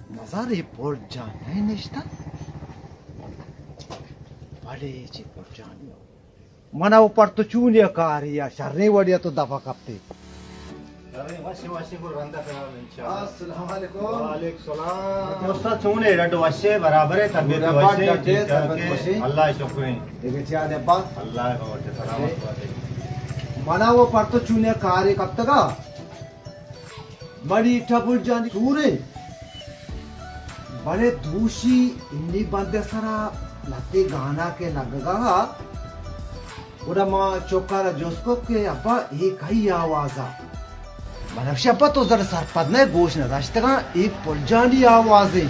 Mazari Borjan ne işte? Valeci Borjan. Mana ऊपर तो Chunian car या शरने वड़िया तो दफा कपते अस्सलाम वालेकुम वालेकुम सलाम दोस्ता चूने रटो वशे बराबर है तबीयत वशे अल्लाह शुक्र है देखे चाहे बात अल्लाह का वटे सलामत बात mana वो पर तो चूनिया कार कब तक बड़ी ठबुल जानी सूरे बड़े दूषी इन्नी बंदे सरा लते गाना के लगगा उड़ा माँ चौकारा जोस्को के अब्बा एक ही आवाज़ा मनफ्शा पा तो जरा सरपद ने गोश न रास्ते का एक पुलजानी आवाज़े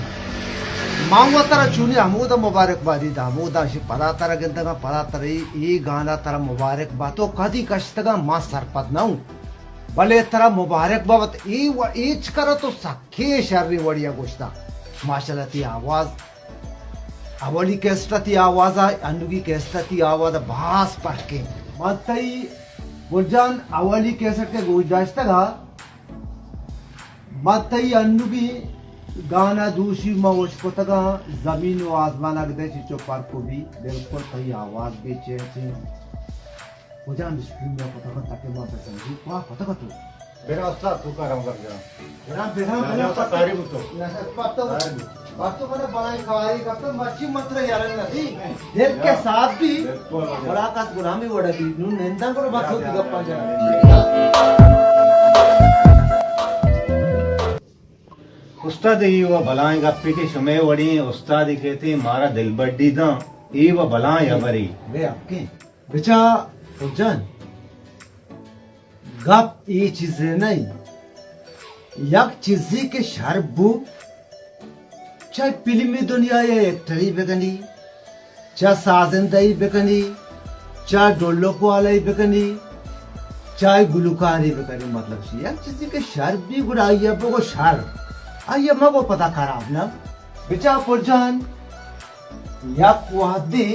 माँ वो तरह चुने अमूदा मुबारक बादी दा अमूदा शि परा तरह गिनता का परा तरह ये गाना तरह मुबारक बातों कदी कश्त का माँ सरपद ना हूँ भले तरह मुबारक बात ये वो एच करो तो सखे शर्री वड़िया गोश्ता माशाल्लाह ती आवाज़ अवली कैस्टा ती आवाज़ अनुगी कैस्टा ती आवाज़ बास पढ़ के मतई बुलजान अवली कैसेट के गुजारिश का मतई अनुगी गाना दूसरी मौज को तका जमीन व आसमान अगदे चिचो पर को भी बिल्कुल कई आवाज़ बेचे थे बुलजान स्क्रीन में को तका ताकि मां पसंदी वाह को तका तू मेरा उस्ताद तू कर रहा हूँ कर बेरा बेरा तारीफ तो बात तो मैंने बनाई खाई कब तक मच्छी मत रहे यार नहीं देव के साथ भी मुलाकात गुलामी वड़ा थी नून निंदा करो बात होती गप्पा जा उस्ताद ये वो बलाएं गप्पी के शुमे वड़ी उस्ताद कहते मारा दिल बड्डी दा ये वो बलाएं अवरी वे आपके बेचा उजान गप ये चीजें नहीं यक चीज़ी के शरबू चाहे फिल्मी दुनिया या एक्टरी बेकनी चाहे साजिंदाई बेकनी चाहे डोलो को आलाई बेकनी चाहे गुलकारी बेकनी मतलब सी यक चीज़ी के शर भी गुड़ाइया को शर आइए माँ को पता खराब ना बिचा पुरजान यक वादी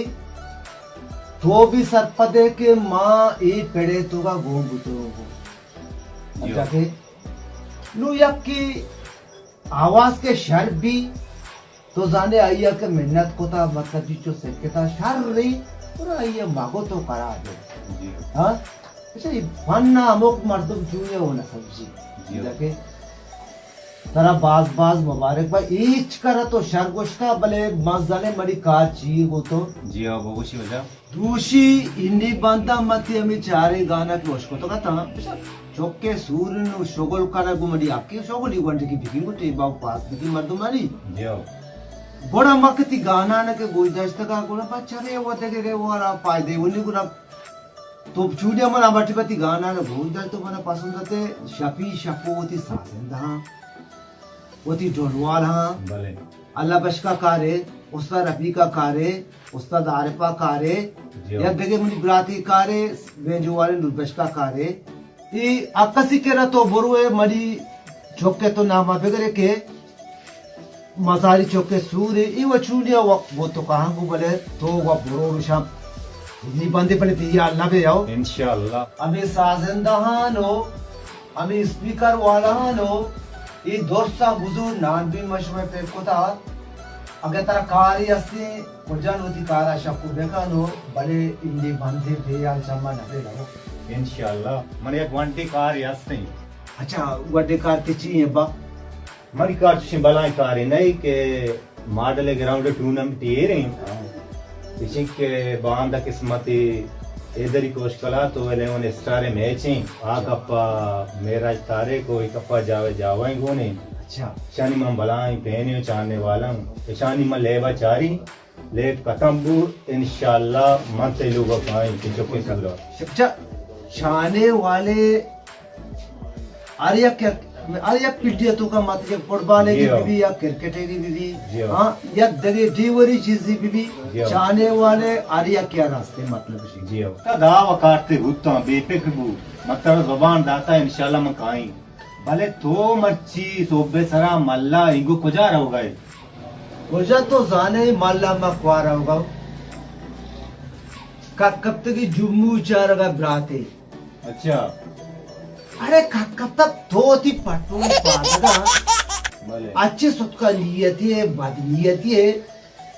तो भी सरपदे के माँ ये पेड़े तो का घूम बुतो हो अब जाके नु यक की आवाज के शर भी तो जाने आइया के मेहनत को था मतलब जो सेके था शर रही पूरा आइया मागो तो करा दे हाँ अच्छा ये फन्ना अमुक मर्दुम चूहे होना सब्जी जाके तरा बाज बाज मुबारक भाई ईच करा तो शर गोश्ता भले मजाने मरी कार चाहिए वो तो जी हाँ वो कुछ वजह दूसरी इंडी बांधा मती हमें चारे गाना की उसको तो कहता चौके सूर्य नु शोगल करा गुमड़ी आपके शोगल युगंटे की बिकिंग को टेबा पास बिकिंग मर्दुम मारी जी हाँ बड़ा मकती गाना न के गुजदस्त का गुना बच्चा रे वो देखे वो आ पाए दे उन्हीं गुना तो चूड़िया मना बटी गाना न गुजदस्त तो मना पसंद आते शफी शपोती साजिंदा वती डोलवाल हाँ अल्लाह बश का कारे उस्ताद रफी का कारे उस्ताद आरिफा कारे या देखे मुनी ब्राती कारे वेंजो वाले नुरबश का कारे ये अक्सी के रहा तो बुरुए मरी चौके तो नामा बेगरे के मजारी चौके सूर्य ये वो चूड़िया वो तो कहाँ को बोले तो वो बुरो शाम इतनी बंदे पड़े थी या अल्लाह पे जाओ इंशाअल्लाह हमें साजिंदा हानो हमें स्पीकर वाला हानो ये दोस्ता बुजुर्ग नान भी मशवरे पे कोता अगर तारा कारी अस्ते पुरजान होती कारा शक्कू बेकानो बड़े इंडी बंदे पे यार चम्मा नबे लगो इंशाअल्लाह मन एक वंटी कार यास्ते अच्छा वड्डे कार के चाहिए बा मरी कार से बलाई कार नहीं के मॉडल ग्राउंड टूर्नामेंट ये रही इसी के बांधा किस्मती इधर ही कोश कला तो वे लेवन स्टारे मैच हैं कप्पा मेरा तारे को कप्पा जावे जावाई गोने अच्छा शानी मम बलाई पहने चाहने वाला हूँ शानी मम लेवा चारी लेट खत्म बू इंशाल्लाह मत लोग पाए कि जो कोई सब अच्छा छाने वाले आर्या क्या आर्या पीटिया तो का मत जब फुटबॉल की भी या क्रिकेट की भी हाँ या दगे डीवरी चीज भी छाने वाले आर्या क्या रास्ते मतलब जी का दाव काटते भूता बेफिक्र बू मतलब जुबान दाता इंशाल्लाह मैं काई भले तो मर्ची तो बेसरा मल्ला इगो कुजा रहोगा कुजा तो जाने मल्ला मकवारा होगा कब तक जुम्मू चारगा ब्राते अच्छा अरे कब तक धोती पट्टू पादगा भले अच्छे सुतका नियति है बदनियति है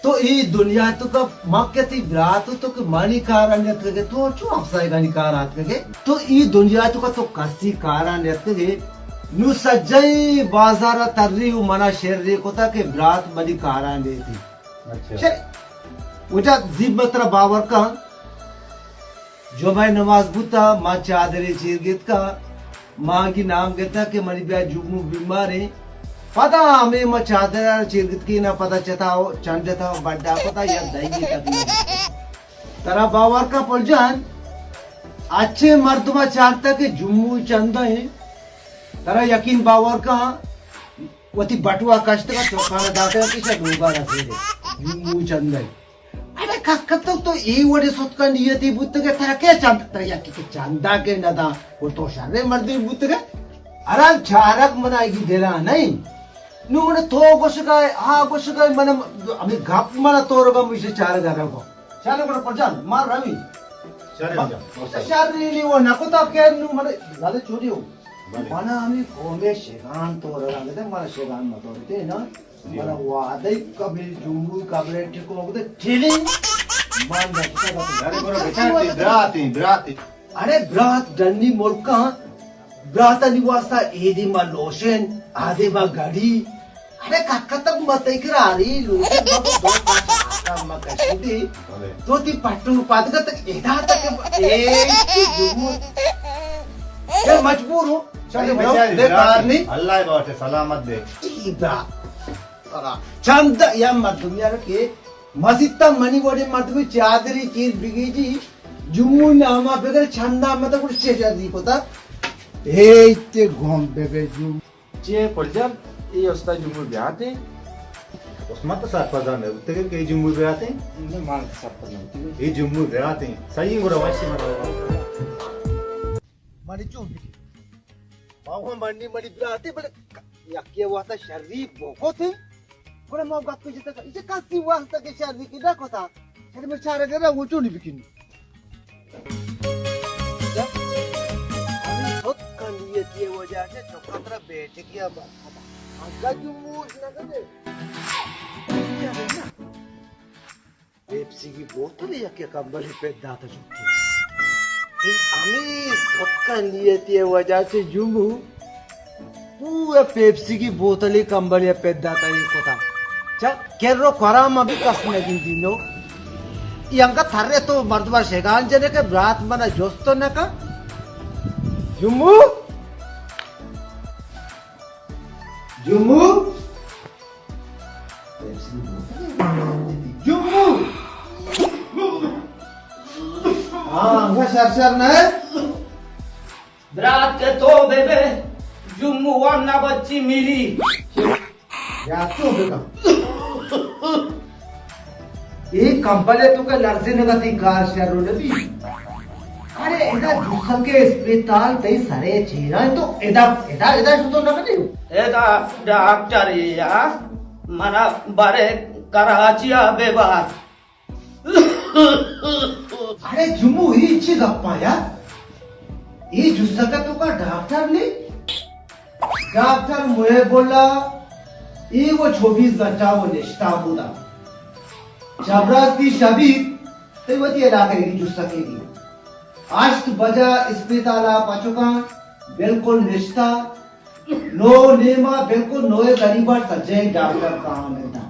तो ये दुनिया तो का मक्यति ब्रात तो के मानी कारण के तो चो अफसाई का निकार आत के तो ये दुनिया तो का तो कसी कारण के नु सज्जई बाजार तररी मना शेर को था के ब्रात बनी कारण देती अच्छा उजा जिब्बतरा बावर का जो मैं नमाज बुता माँ चादरे चीरगित का माँ की नाम कहता के मरी ब्या जुगमू बीमार है पता हमें माँ चादरा चीरगित की ना पता चता हो चंद था बड्डा पता यार दही तक तरा बावर का पलजान अच्छे मर्दमा चाहता के जुम्मू चंदा है तरा यकीन बावर का वती बटुआ कष्ट का चौखाना दाता की शायद होगा रहे जुम्मू चंदा है अरे कब तो ये वडे सोच का नियति बुद्ध के तरह क्या चंदा या कि चंदा के नदा वो तो शर्रे मर्दी बुद्ध के आराम चारक मनाएगी देना नहीं नु मने तो गोशगा हा गोशगा मन अभी गप मन तोरगा मिसे चार घर को चाले को पजान मार रवि चारे वो नको तो के नु मने लाले चोरी हो माना हमें कोमे शेगान तोरगा दे मारा शेगान मत तोरते ना मारा वादई कबीर जुंगू कबरे ठिको होते ठिली मान दा अरे बरो बेटा ब्राती अरे ब्रात डंडी मोलका ब्राता निवासा एदी मा लोशन आदे मा गाड़ी अरे काका तक मत इकरा रही लोशन बाबू दो पांच मा कशीदी तो ती पट्टू पादगा तक एदा तक ए जुमू ये मजबूर हो चले दे कारनी अल्लाह बाटे सलामत दे इब्रा अरा चंद या मत दुनिया के मसिता मनी वडे मत में चादरी चीर बिगीजी जुमू नामा बेगर छंदा मत कुछ चेजा दी पता ए ते घोम बेबे जू चे पड़जर ये उसका जुमू ब्याते उसमें तो साथ पता नहीं उत्ते के जुम्मू पे आते हैं ने मान के साथ पड़ना ये जुम्मू पे आते हैं सही गुरा वाशी मरो मरी चू बाबू मंडी मरी ब्राते बड़े यके वाता शरीफ बहुत है बड़े मौ गप के जता इसे कासी वास्ता के शरीफ की देखो था फिर में चारे गरा वो चोली बिकिन अभी खुद का लिए ये वजह से चौकतरा बैठ गया बात आगा जुमूस ना करे पेप्सी की बोतल या क्या कंबल पे दाता चुके हमें सबका नियत ये वजह से जुमू पूरा पेप्सी की बोतल ही कंबल या पे दाता ये कोता चा केरो कराम अभी कसने गिनती नो यंका थर्रे तो मर्दवा शेगान जने के ब्रात मना जोस्तो न का जुमू जुमू जुमू हाँ क्या सर न ब्रात के तो बेबे जुम्मू वाना बच्ची मिली या तो बेटा एक कंपनी तो का लर्जे लगती कार शहरों ने भी अरे इधर दूसर के अस्पताल तई सारे चीरा तो इधर तो ना करे एदा डॉक्टर या मना बारे कराचिया बेबार अरे जुमू ही इच्छी गप्पा यार ये जुस्सा का तो का डॉक्टर ने डॉक्टर मुझे बोला ये वो 24 घंटा वो निष्ठा होता जबरदस्ती शबी तो वो ये ला करेगी जुस्सा केगी आज तो बजा अस्पताला पाचुका बिल्कुल निष्ठा नो नेमा बिल्कुल नोए गरीबा सज्जय डॉक्टर कहाँ मिलता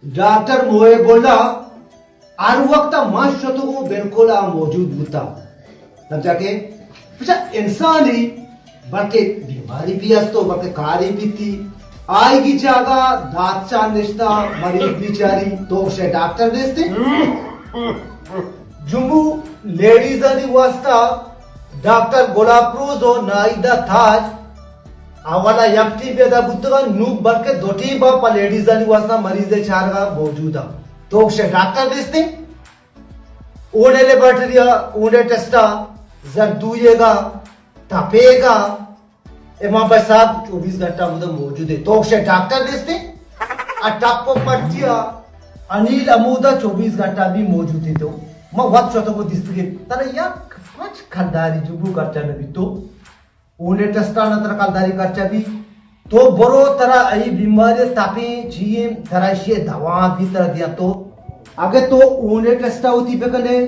डॉक्टर मुझे बोला आर वक्त मास्टर तो वो बिल्कुल मौजूद होता तब जाके अच्छा इंसान ही बल्कि बीमारी भी तो बल्कि कारी भी थी आएगी जगह दाचा निष्ठा मरीज बिचारी तो उसे डॉक्टर देते जुम्मू लेडीज आणि वास्ता डॉक्टर गोलाप्रोज और नाइदा थाज आवाला यक्ति बेदा बुतगा नूक बल्कि दोटी बापा लेडीज आणि वास्ता मरीज दे चारगा मौजूदा तो उसे डॉक्टर देते ओडे ले बैटरिया ओडे टेस्टा जरदूएगा तपेगा एमा बसाब 24 घंटा मुझे मौजूद है तो उसे डॉक्टर देते अटको पट्टिया अनिल अमूदा 24 घंटा भी मौजूद है तो मग वाच स्वतः को दिसते तर या पाच खालदारी जुबू करच्या नबी तो उने टेस्टा नंतर खालदारी करच्या बी तो बरो तरा आई बीमारी तापी जिये तराशे दवा भी तर दिया तो आगे तो उने टेस्टा होती बेकने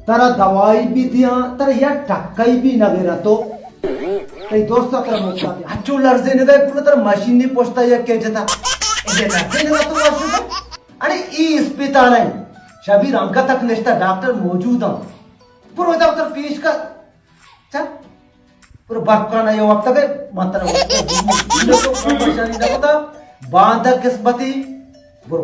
तरा दवाई भी दिया तर या टक्काई भी नगेरा तो काही दोस्त तर मोठा आचो लर्जे ने गए पूर्ण तर मशीन नी पोस्टा या के जता ए लर्जे ने तो वाशु आणि ई अस्पताल है शबीर अंका तक नेस्ता डॉक्टर मौजूद है पूरा डॉक्टर पेश का चल पूरा बाका ना यो अब तक मात्र तो परेशानी ना होता बांधा किस्मती ब्रो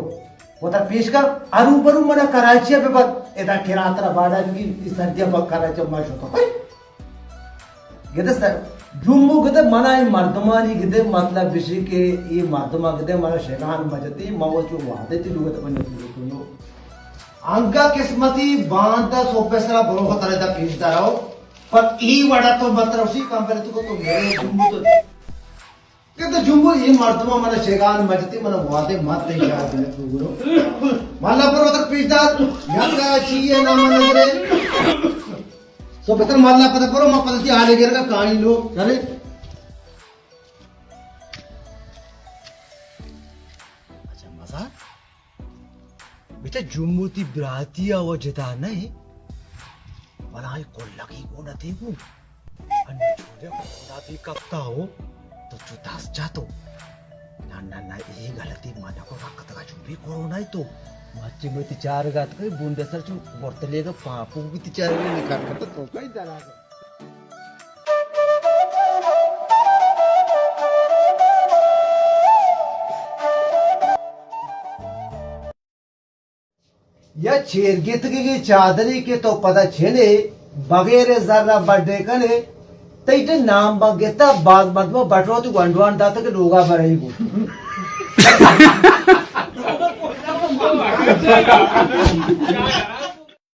वो तर पेश का आरू बरू मना करायची पे बात एदा किरातरा बाडा की सर्दिया बक करायचं माश होतो गदे सर जुम्मू गदे मना मर्दमानी गदे मतलब बिशी के ये मर्दमा गदे मना शेखान बजती मवचू वादे ती लुगत बने तुनो अंगा किस्मती बांधा सोपेसरा बरो को तरह दा पेशदा रहो पर ई वडा तो मतलब उसी काम करे तो मेरे जुम्मू तो कहते जुम्मू ये मर्दमा मना शेखान बजती मना वादे मत नहीं याद है तू गुरु माला पर उधर पेशदा यंगा चाहिए ना मन करे सो बेटर मालना पता करो मैं पता थी आले गिर का कहानी लो चले अच्छा मजा बेटा जुम्मूती ब्रातिया वो जता नहीं बनाई को लगी को न थी वो अन्य छोड़े को थी कपता हो तो चुतास जातो ना ना ना ये गलती माना को रखता का चुपी करो नहीं तो मच्छी में चार गात कई बूंदे सर चु बर्तले का पापू की चार में निकाल कर तो कई दरा या चेरगीत की चादरी के तो पता छेले बगैर जरा बर्थडे करे तैटे नाम बगेता बाद मत में बटरो तो गंडवान दाता के लोगा भराई को